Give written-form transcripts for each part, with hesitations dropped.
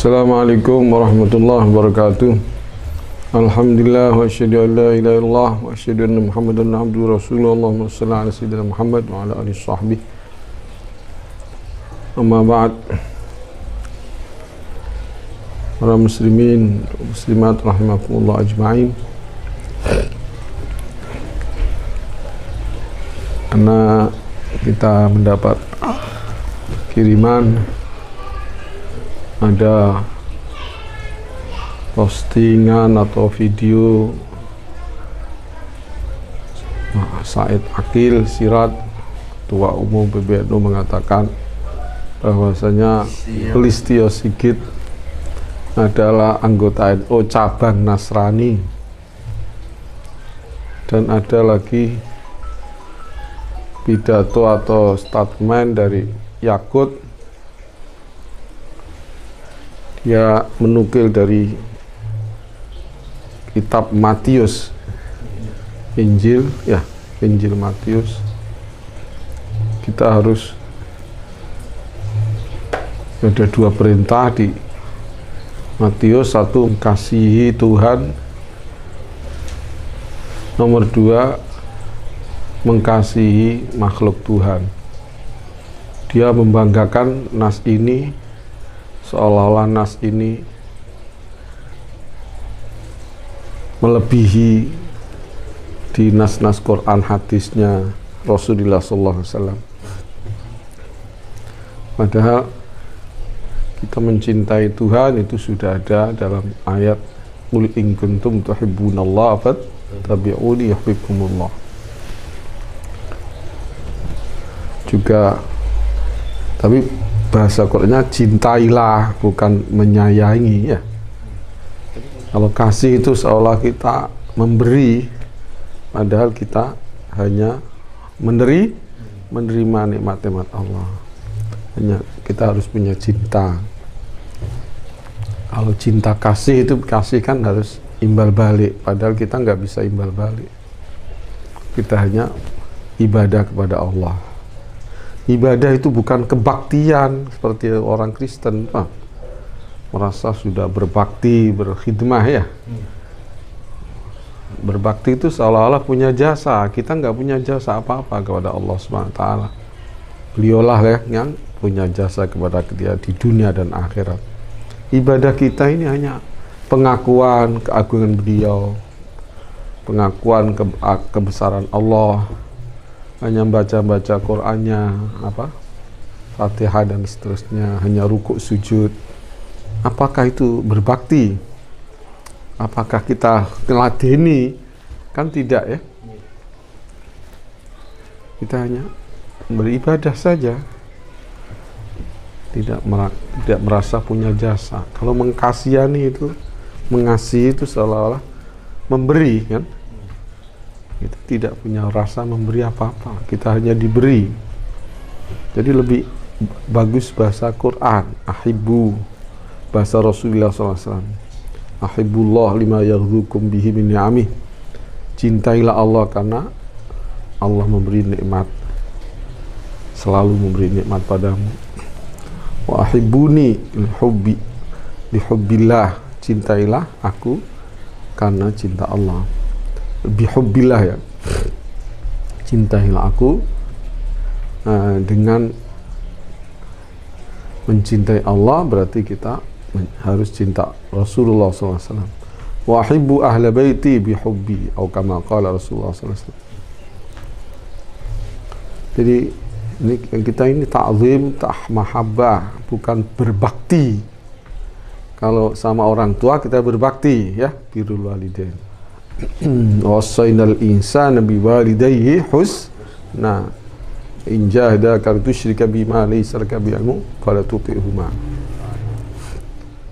Assalamualaikum warahmatullahi wabarakatuh. Alhamdulillah wa asyhadu an la ilaha illallah wa asyhadu anna Muhammadan abduhu wa rasuluhu. Allahumma shalli ala sayyidina Muhammad wa ala alihi sahbihi. Amma ba'd. Para muslimin muslimat rahimakumullah ajma'in. Karena kita mendapat kiriman ada postingan atau video Said Akil Sirat, Ketua Umum PBNU, mengatakan bahwasanya Listio Sigit adalah anggota NU cabang Nasrani, dan ada lagi pidato atau statement dari Yakut. Dia menukil dari kitab Matius, Injil Matius. Kita harus ada dua perintah di Matius: satu, mengasihi Tuhan; nomor dua, mengasihi makhluk Tuhan. Dia membanggakan nas ini, seolah-olah nas ini melebihi di nas-nas Quran hadisnya Rasulullah SAW. Padahal kita mencintai Tuhan itu sudah ada dalam ayat qul in kuntum tuhibbunallaha fattabi'uni yuhibbukumullah. Juga tapi bahasa Qur'annya cintailah, bukan menyayangi, ya. Kalau kasih itu seolah kita memberi, padahal kita hanya menerima nikmat-nikmat Allah. Hanya kita harus punya cinta. Kalau cinta kasih itu, kasih kan harus imbal balik, padahal kita nggak bisa imbal balik. Kita hanya ibadah kepada Allah. Ibadah itu bukan kebaktian seperti orang Kristen, merasa sudah berbakti, berkhidmah, ya. Berbakti itu seolah-olah punya jasa. Kita nggak punya jasa apa-apa kepada Allah SWT. Beliaulah yang punya jasa kepada kita di dunia dan akhirat. Ibadah kita ini hanya pengakuan keagungan beliau, pengakuan kebesaran Allah. Hanya baca-baca Qur'annya, Fatihah dan seterusnya, hanya rukuk sujud. Apakah itu berbakti? Apakah kita meladeni? Kan tidak, ya. Kita hanya beribadah saja, tidak merasa punya jasa. Kalau mengasihi itu seolah-olah memberi, kan? Kita tidak punya rasa memberi apa-apa, kita hanya diberi. Jadi lebih bagus bahasa Quran, ahibbu, bahasa Rasulullah SAW, ahibbullah lima yaghzukum bihi min ni'amih. Cintailah Allah karena Allah memberi nikmat, selalu memberi nikmat padamu. Wa ahibbuni bihubbillah, cintailah aku karena cinta Allah. Bihubbillah, ya, cintailah aku dengan mencintai Allah, berarti kita harus cinta Rasulullah SAW. Wa ahibbu ahla baiti bihubbi, atau kama qala Rasulullah SAW. Jadi kita ini ta'zim, mahabbah, bukan berbakti. Kalau sama orang tua kita berbakti, ya, birrul walidain. Wasainal insana biwalidayhi husna in jahadaka tusyrika bima laysa laka bi'ilmu fala tuti'huma.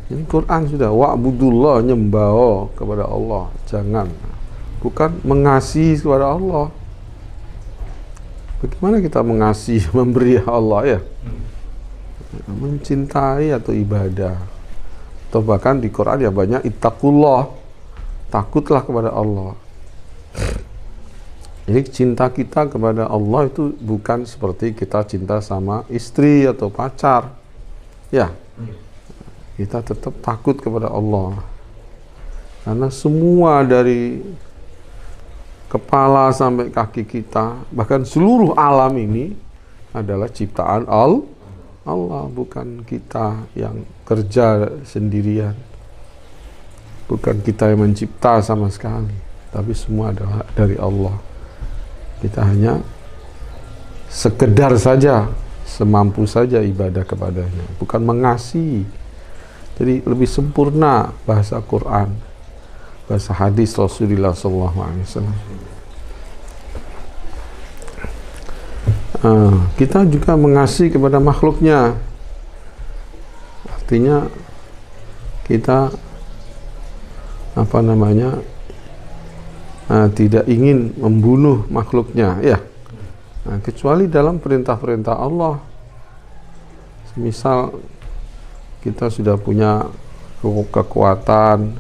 Ini Quran sudah, wa'budullah, nyembah kepada Allah, jangan, bukan mengasihi kepada Allah. Bagaimana kita mengasihi, memberi Allah, ya? Mencintai atau ibadah. Atau bahkan di Quran ya banyak ittaqullah, takutlah kepada Allah. Jadi cinta kita kepada Allah itu bukan seperti kita cinta sama istri atau pacar, ya. kita tetap takut kepada Allah. Karena semua dari kepala sampai kaki kita, bahkan seluruh alam ini adalah ciptaan Allah, bukan kita yang kerja sendirian. Bukan kita yang mencipta sama sekali, tapi semua adalah dari Allah. Kita hanya sekedar saja, semampu saja ibadah kepadanya, bukan mengasihi. Jadi lebih sempurna bahasa Quran, bahasa hadis Rasulullah SAW. Kita juga mengasihi kepada makhluknya. Artinya kita tidak ingin membunuh makhluknya, ya. Kecuali dalam perintah-perintah Allah. Misal kita sudah punya kekuatan,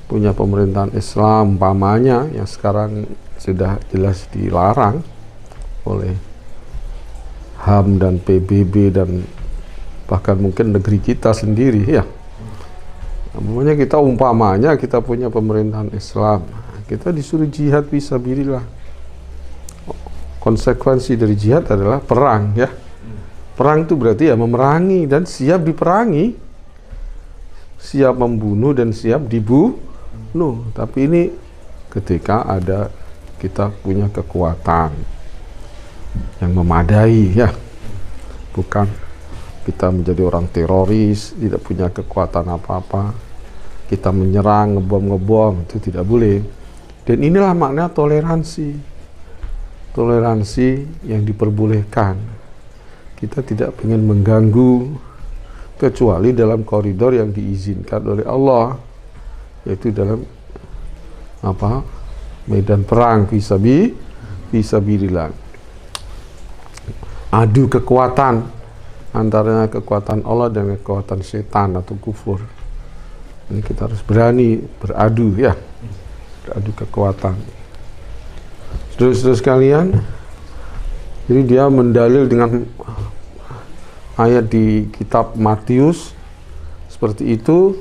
punya pemerintahan Islam, umpamanya yang sekarang sudah jelas dilarang oleh HAM dan PBB dan bahkan mungkin negeri kita sendiri, ya. Namanya kita punya pemerintahan Islam, kita disuruh jihad fisabilillah. Konsekuensi dari jihad adalah perang, ya. Perang itu berarti ya memerangi dan siap diperangi, siap membunuh dan siap dibunuh. Tapi ini ketika kita punya kekuatan yang memadai, ya, bukan kita menjadi orang teroris, tidak punya kekuatan apa-apa, kita menyerang, ngebom, itu tidak boleh. Dan inilah makna toleransi yang diperbolehkan. Kita tidak ingin mengganggu kecuali dalam koridor yang diizinkan oleh Allah, yaitu dalam medan perang fisabilillah. Adu kekuatan antara kekuatan Allah dan kekuatan setan atau kufur. Ini kita harus berani beradu, ya, beradu kekuatan. Saudara-saudara sekalian, jadi dia mendalil dengan ayat di kitab Matius seperti itu,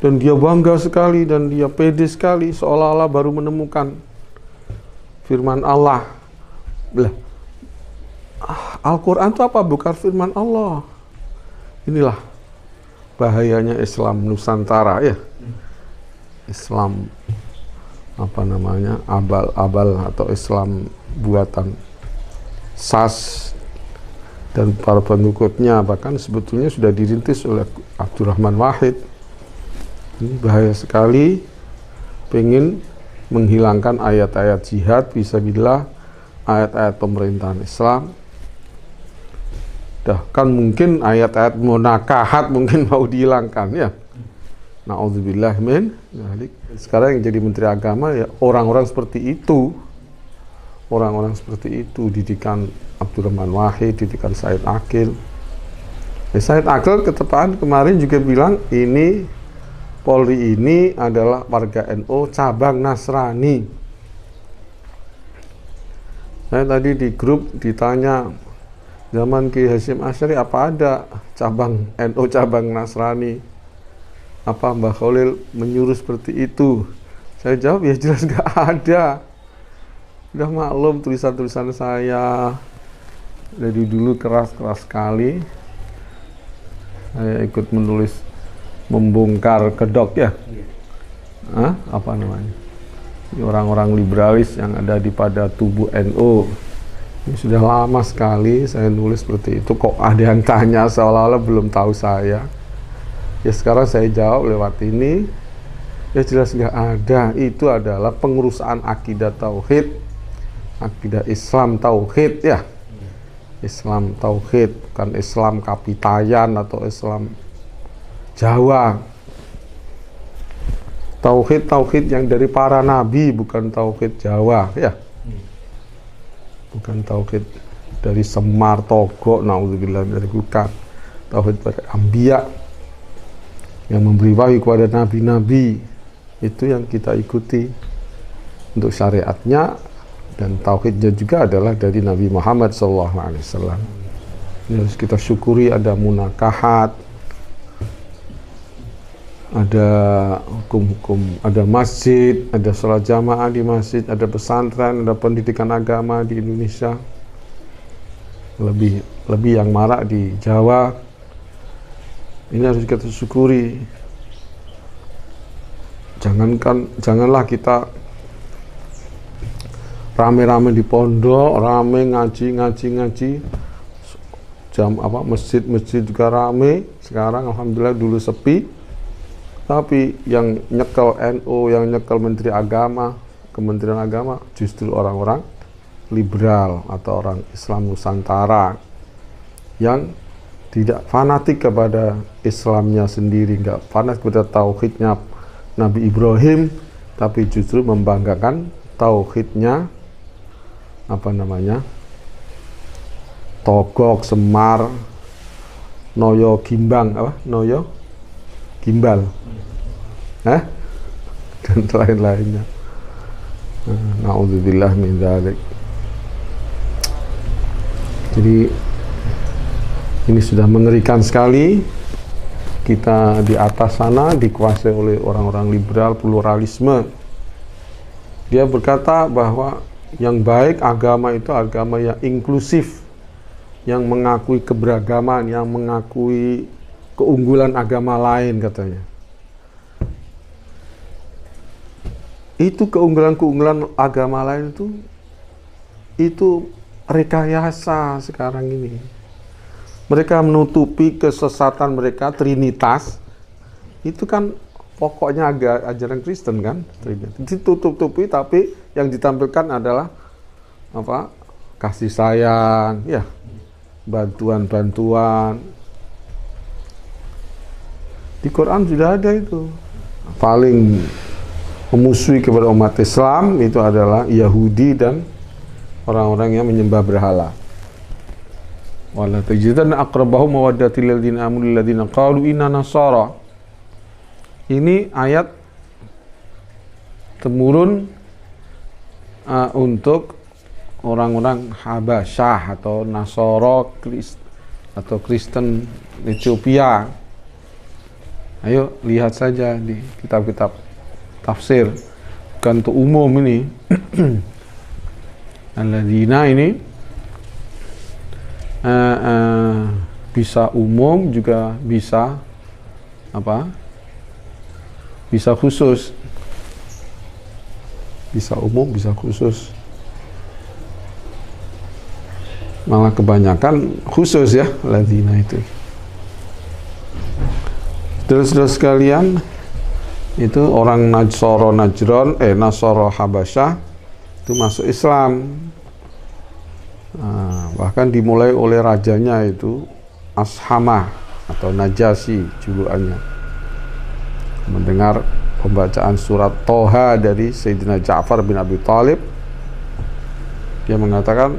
dan dia bangga sekali dan dia pede sekali, seolah-olah baru menemukan firman Allah. Al-Quran itu apa? Bukan firman Allah. Inilah bahayanya Islam Nusantara, ya. Islam abal-abal atau Islam buatan SAS dan para pengikutnya, bahkan sebetulnya sudah dirintis oleh Abdurrahman Wahid. Ini bahaya sekali, pengen menghilangkan ayat-ayat jihad fisabilillah, ayat-ayat pemerintahan Islam. Kan mungkin ayat-ayat munakahat mungkin mau dihilangkan, ya. Na'udzubillah min dzalik. Sekarang yang jadi Menteri Agama ya orang-orang seperti itu. Orang-orang seperti itu, didikan Abdurrahman Wahid, didikan Said Akil. Said Akil ketepaan kemarin juga bilang ini Polri ini adalah warga NU cabang Nasrani. Saya tadi di grup ditanya, zaman Ki Hasyim Asy'ari apa ada cabang NU cabang Nasrani? Apa Mbah Khalil menyuruh seperti itu? Saya jawab ya jelas nggak ada. Udah maklum tulisan-tulisan saya dari dulu keras-keras sekali. Saya ikut menulis, membongkar kedok, ya. Orang-orang liberalis yang ada pada tubuh NU. Ini sudah lama sekali saya nulis seperti itu. Kok ada yang tanya seolah-olah belum tahu saya. Ya sekarang saya jawab lewat ini. Ya jelas nggak ada. Itu adalah pengurusan akidah tauhid, akidah Islam tauhid, ya. Islam tauhid, bukan Islam kapitayan atau Islam Jawa. Tauhid yang dari para nabi, bukan tauhid Jawa, ya. Bukan tauhid dari Semar, Togo, naudzubillah dari bukan. Tauhid para anbiya yang memberi wahyu kepada nabi-nabi, itu yang kita ikuti untuk syariatnya, dan tauhidnya juga adalah dari Nabi Muhammad SAW. Ini harus kita syukuri. Ada munakahat, ada hukum-hukum, ada masjid, ada sholat jamaah di masjid, ada pesantren, ada pendidikan agama di Indonesia. Lebih yang marak di Jawa. Ini harus kita syukuri. Janganlah kita rame-rame di pondok, rame ngaji. Masjid juga rame. Sekarang alhamdulillah, dulu sepi. Tapi yang nyekel NU, yang nyekel Menteri Agama, Kementerian Agama, justru orang-orang liberal atau orang Islam Nusantara yang tidak fanatik kepada Islamnya sendiri, nggak fanatik kepada tauhidnya Nabi Ibrahim, tapi justru membanggakan tauhidnya Togok, Semar, Noyo Gimbal, dan lain-lainnya. Na'udzubillah min dzalik. Jadi ini sudah mengerikan sekali. Kita di atas sana dikuasai oleh orang-orang liberal, pluralisme. Dia berkata bahwa yang baik agama itu agama yang inklusif, yang mengakui keberagaman, yang mengakui keunggulan agama lain, katanya. Itu keunggulan-keunggulan agama lain itu rekayasa sekarang ini. Mereka menutupi kesesatan mereka, Trinitas. Itu kan pokoknya ajaran Kristen kan, Trinitas. Ditutup-tutupi, tapi yang ditampilkan adalah kasih sayang, ya, bantuan-bantuan. Di Quran sudah ada itu. Paling memusuhi kepada umat Islam itu adalah Yahudi dan orang-orang yang menyembah berhala. Wala tajidanna aqrabahum mawaddatil ladzina amanu ladzina qalu inna nasara. Ini ayat temurun untuk orang-orang Habasyah atau Nasara atau Kristen Ethiopia. Ayo lihat saja di kitab-kitab tafsir, bukan untuk umum ini. Alladzina ini bisa umum juga bisa bisa khusus, bisa umum bisa khusus, malah kebanyakan khusus ya alladzina itu. Saudara-saudara sekalian, itu orang Nasara Habasyah itu masuk Islam. Bahkan dimulai oleh rajanya itu Ashamah atau Najasyi julukannya. Mendengar pembacaan surat Toha dari Sayyidina Ja'far bin Abi Thalib, dia mengatakan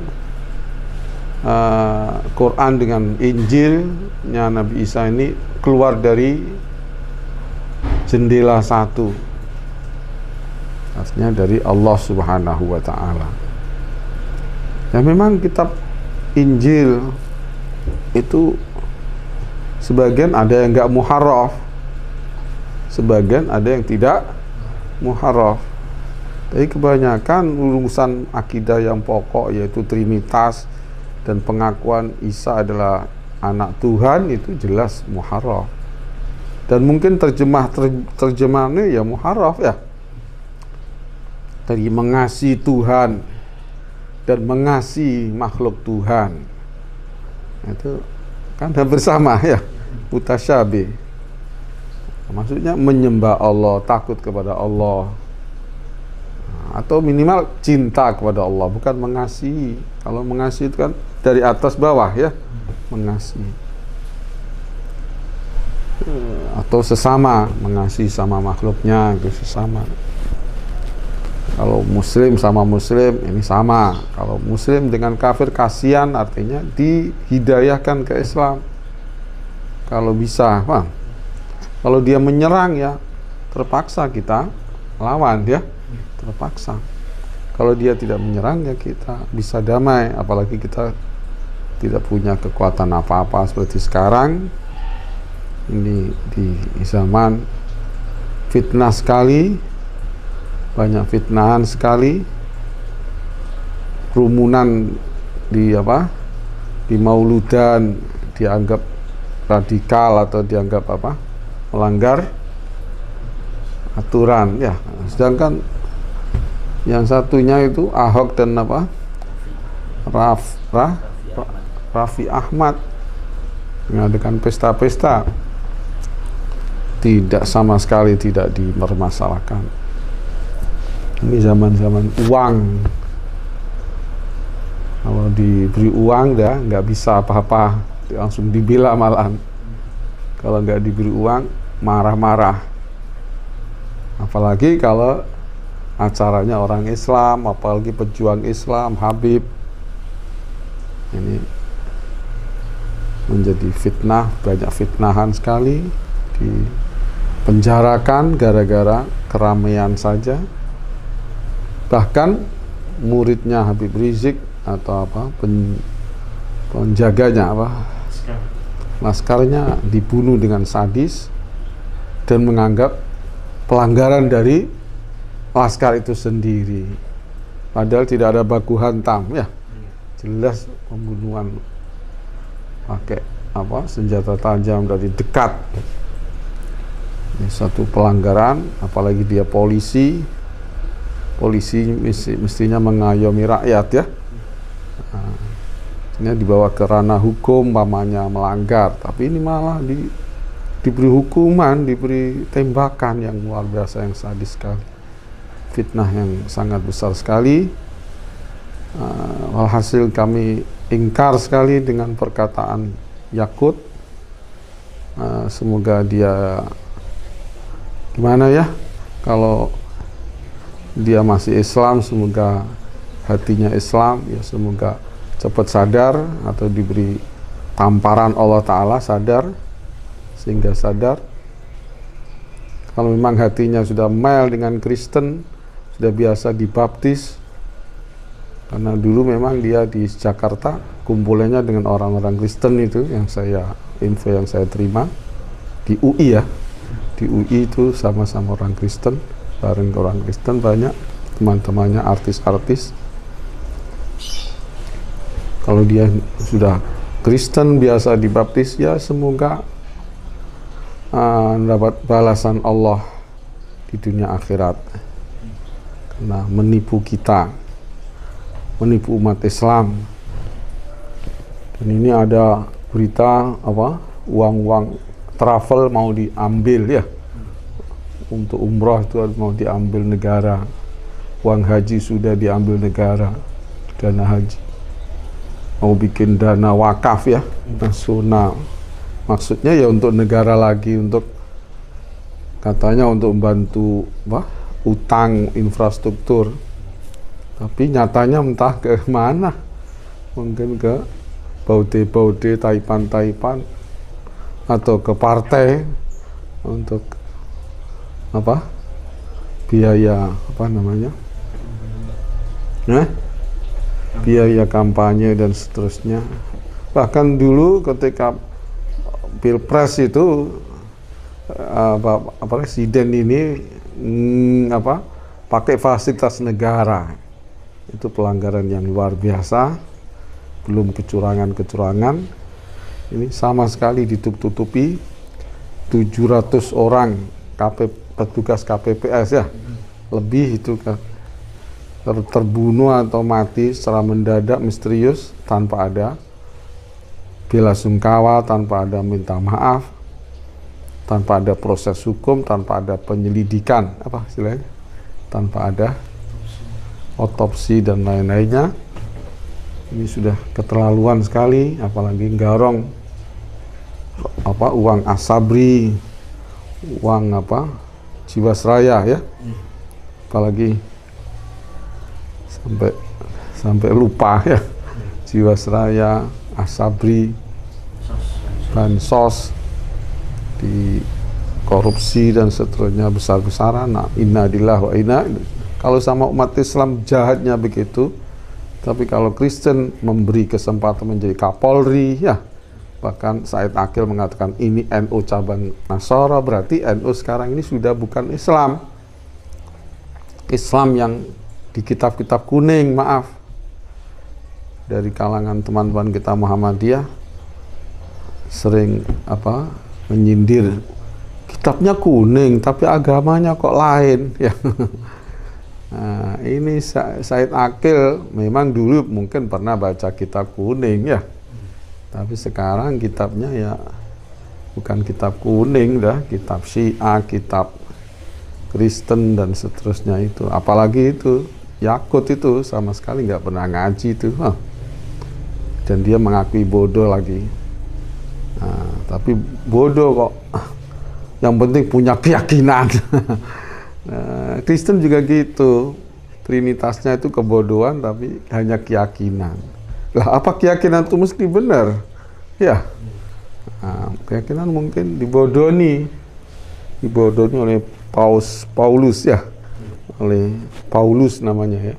Quran dengan Injilnya Nabi Isa ini keluar dari jendela satu, artinya dari Allah Subhanahu wa Ta'ala. Ya, memang kitab Injil itu sebagian ada yang enggak muharraf, sebagian ada yang tidak muharraf. Tapi kebanyakan urusan akidah yang pokok, yaitu Trinitas dan pengakuan Isa adalah anak Tuhan, itu jelas muharraf. Dan mungkin terjemahannya ya muharraf ya. Dari mengasihi Tuhan dan mengasihi makhluk Tuhan, itu kan hampir sama ya, mutasyabih. Maksudnya menyembah Allah, takut kepada Allah, atau minimal cinta kepada Allah, bukan mengasihi. Kalau mengasihi itu kan dari atas bawah ya, mengasihi. Atau sesama, mengasihi sama makhluknya, itu sesama. Kalau muslim sama muslim, ini sama. Kalau muslim dengan kafir, kasihan, artinya dihidayahkan ke Islam kalau bisa. Kalau dia menyerang ya terpaksa kita lawan ya, terpaksa. Kalau dia tidak menyerang ya kita bisa damai, apalagi kita tidak punya kekuatan apa-apa seperti sekarang ini di zaman fitnah sekali, banyak fitnahan sekali, kerumunan di di mauludan dianggap radikal atau dianggap melanggar aturan ya. Sedangkan yang satunya itu Ahok dan Raffi Ahmad mengadakan pesta-pesta, tidak sama sekali tidak dipermasalahkan. Ini zaman-zaman uang. Kalau diberi uang dah nggak bisa apa-apa, langsung dibela malahan. Kalau nggak diberi uang marah-marah. Apalagi kalau acaranya orang Islam, apalagi pejuang Islam, Habib. Ini menjadi fitnah, banyak fitnahan sekali, dipenjarakan gara-gara keramaian saja. Bahkan muridnya Habib Rizik atau penjaganya Laskarnya dibunuh dengan sadis dan menganggap pelanggaran dari Laskar itu sendiri, padahal tidak ada baku hantam ya, jelas pembunuhan pakai senjata tajam dari dekat. Ini satu pelanggaran, apalagi dia polisi mestinya mengayomi rakyat ya. Ini dibawa ke ranah hukum, umpamanya melanggar, tapi ini malah diberi hukuman, diberi tembakan yang luar biasa, yang sadis sekali, fitnah yang sangat besar sekali. Alhasil kami ingkar sekali dengan perkataan Yakut. Semoga dia gimana ya, kalau dia masih Islam, semoga hatinya Islam ya, semoga cepat sadar atau diberi tamparan Allah Ta'ala sadar, sehingga sadar. Kalau memang hatinya sudah mel dengan Kristen, sudah biasa dibaptis, karena dulu memang dia di Jakarta kumpulannya dengan orang-orang Kristen itu, info yang saya terima di UI ya, di UI itu sama-sama orang Kristen, bareng orang Kristen banyak teman-temannya artis-artis. Kalau dia sudah Kristen biasa dibaptis ya, semoga dapat balasan Allah di dunia akhirat, karena menipu kita, menipu umat Islam. Dan ini ada berita uang-uang travel mau diambil ya, untuk umroh itu mau diambil negara, uang haji sudah diambil negara, dana haji mau bikin dana wakaf ya, nasional, maksudnya ya untuk negara lagi, untuk katanya untuk membantu utang infrastruktur, tapi nyatanya entah ke mana, mungkin ke baude-baude, taipan-taipan, atau ke partai untuk biaya biaya kampanye dan seterusnya. Bahkan dulu ketika Pilpres itu presiden ini pakai fasilitas negara, itu pelanggaran yang luar biasa. Belum kecurangan-kecurangan, ini sama sekali ditutup-tutupi. 700 orang petugas KPPS ya, lebih itu terbunuh atau mati secara mendadak, misterius, tanpa ada bela sungkawa, tanpa ada minta maaf, tanpa ada proses hukum, tanpa ada penyelidikan, tanpa ada otopsi dan lain-lainnya. Ini sudah keterlaluan sekali, apalagi garong uang Asabri, uang Jiwasraya ya, apalagi sampai lupa ya, Jiwasraya, Asabri, bansos, di korupsi dan seterusnya besar-besaran. Nah, innalillahi wa inna. Kalau sama umat Islam jahatnya begitu, tapi kalau Kristen memberi kesempatan menjadi Kapolri ya, Bahkan Said Akil mengatakan ini NU cabang Nasara, berarti NU sekarang ini sudah bukan Islam. Islam yang di kitab-kitab kuning, maaf. Dari kalangan teman-teman kita Muhammadiyah sering menyindir, kitabnya kuning tapi agamanya kok lain ya. Nah, ini Said Akil memang dulu mungkin pernah baca kitab kuning ya, tapi sekarang kitabnya ya bukan kitab kuning dah, kitab Syiah, kitab Kristen dan seterusnya itu. Apalagi itu Yakut itu sama sekali nggak pernah ngaji itu, dan dia mengakui bodoh lagi. Nah, tapi bodoh kok, yang penting punya keyakinan. Nah, Kristen juga gitu, trinitasnya itu kebodohan tapi hanya keyakinan. Lah apa keyakinan itu mesti benar? Ya, nah, keyakinan mungkin dibodohi oleh Paulus ya, oleh Paulus namanya ya,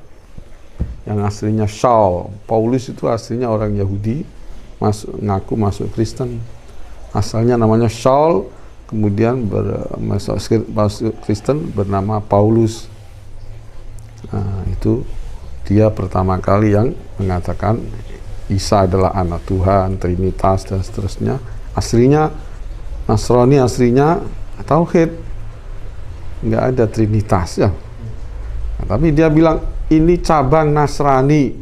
yang aslinya Saul. Paulus itu aslinya orang Yahudi, ngaku masuk Kristen. Asalnya namanya Saul, kemudian masuk Kristen bernama Paulus. Nah, itu dia pertama kali yang mengatakan Isa adalah anak Tuhan, Trinitas dan seterusnya. Aslinya Nasrani, aslinya Tauhid, nggak ada Trinitas ya. Nah, tapi dia bilang ini cabang Nasrani.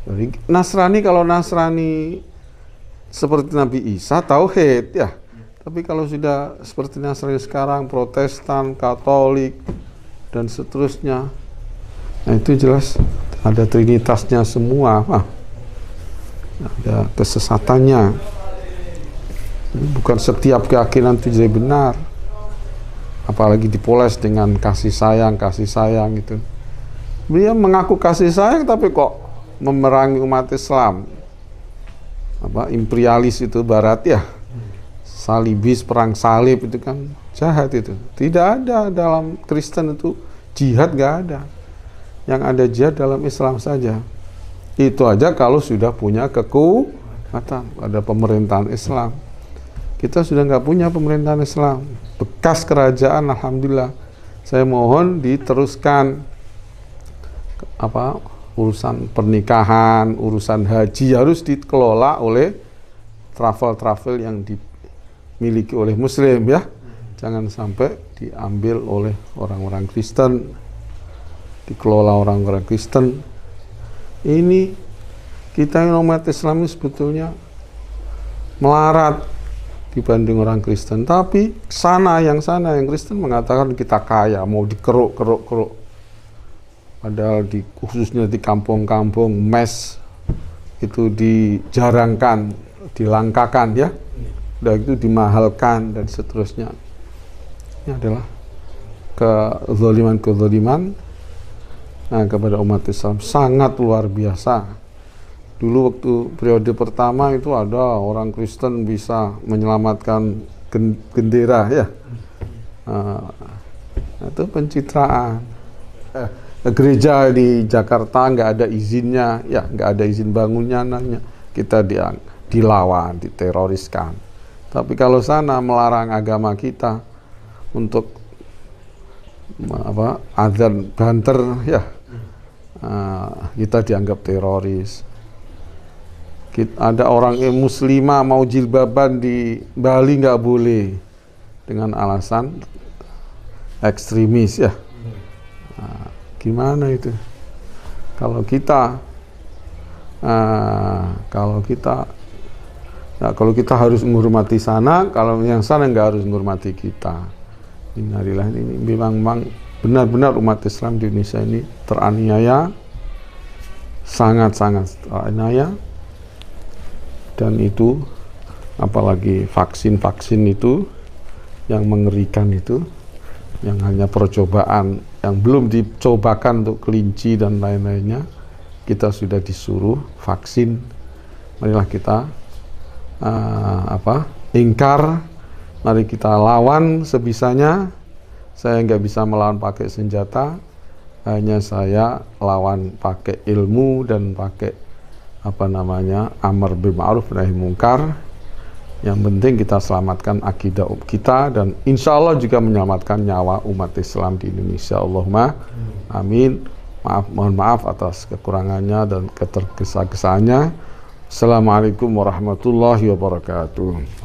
Jadi Nasrani, kalau Nasrani seperti Nabi Isa, Tauhid ya. Tapi kalau sudah seperti Nasrani sekarang, Protestan, Katolik dan seterusnya, nah itu jelas ada trinitasnya semua, ada kesesatannya. Bukan setiap keyakinan itu jadi benar, apalagi dipoles dengan kasih sayang gitu. Dia mengaku kasih sayang tapi kok memerangi umat Islam, imperialis itu Barat ya, salibis, perang salib itu kan jahat itu. Tidak ada dalam Kristen itu jihad, nggak ada. Yang ada jihad dalam Islam saja. Itu aja kalau sudah punya kekuatan, ada pemerintahan Islam. Kita sudah nggak punya pemerintahan Islam, bekas kerajaan. Alhamdulillah, saya mohon diteruskan urusan pernikahan, urusan haji harus dikelola oleh travel yang dimiliki oleh Muslim ya, jangan sampai diambil oleh orang-orang Kristen, dikelola orang-orang Kristen. Ini kita yang umat Islam ini sebetulnya melarat dibanding orang Kristen, tapi yang Kristen mengatakan kita kaya, mau dikeruk. Padahal khususnya di kampung-kampung mes itu dijarangkan, dilangkakan ya, udah itu dimahalkan dan seterusnya. Ini adalah kezaliman kepada umat Islam sangat luar biasa. Dulu waktu periode pertama itu ada orang Kristen bisa menyelamatkan bendera ya, itu pencitraan. Gereja di Jakarta nggak ada izinnya ya, nggak ada izin bangunnya, kita dilawan, diteroriskan. Tapi kalau sana melarang agama kita untuk azan banter ya, kita dianggap teroris. Ada orang muslimah mau jilbaban di Bali nggak boleh dengan alasan ekstremis ya. Gimana itu? Kalau kita harus menghormati sana, kalau yang sana nggak harus menghormati kita. Innalillahi, ini memang benar-benar umat Islam di Indonesia ini teraniaya, sangat-sangat teraniaya. Dan itu apalagi vaksin itu yang mengerikan itu, yang hanya percobaan, yang belum dicobakan untuk kelinci dan lain-lainnya, kita sudah disuruh vaksin. Marilah kita ingkar, mari kita lawan sebisanya. Saya nggak bisa melawan pakai senjata, hanya saya lawan pakai ilmu dan pakai amar bil ma'ruf nahi mungkar, Yang penting kita selamatkan akidah kita dan insya Allah juga menyelamatkan nyawa umat Islam di Indonesia. Allahumma amin. Mohon maaf atas kekurangannya dan ketergesa-gesanya. Assalamualaikum warahmatullahi wabarakatuh.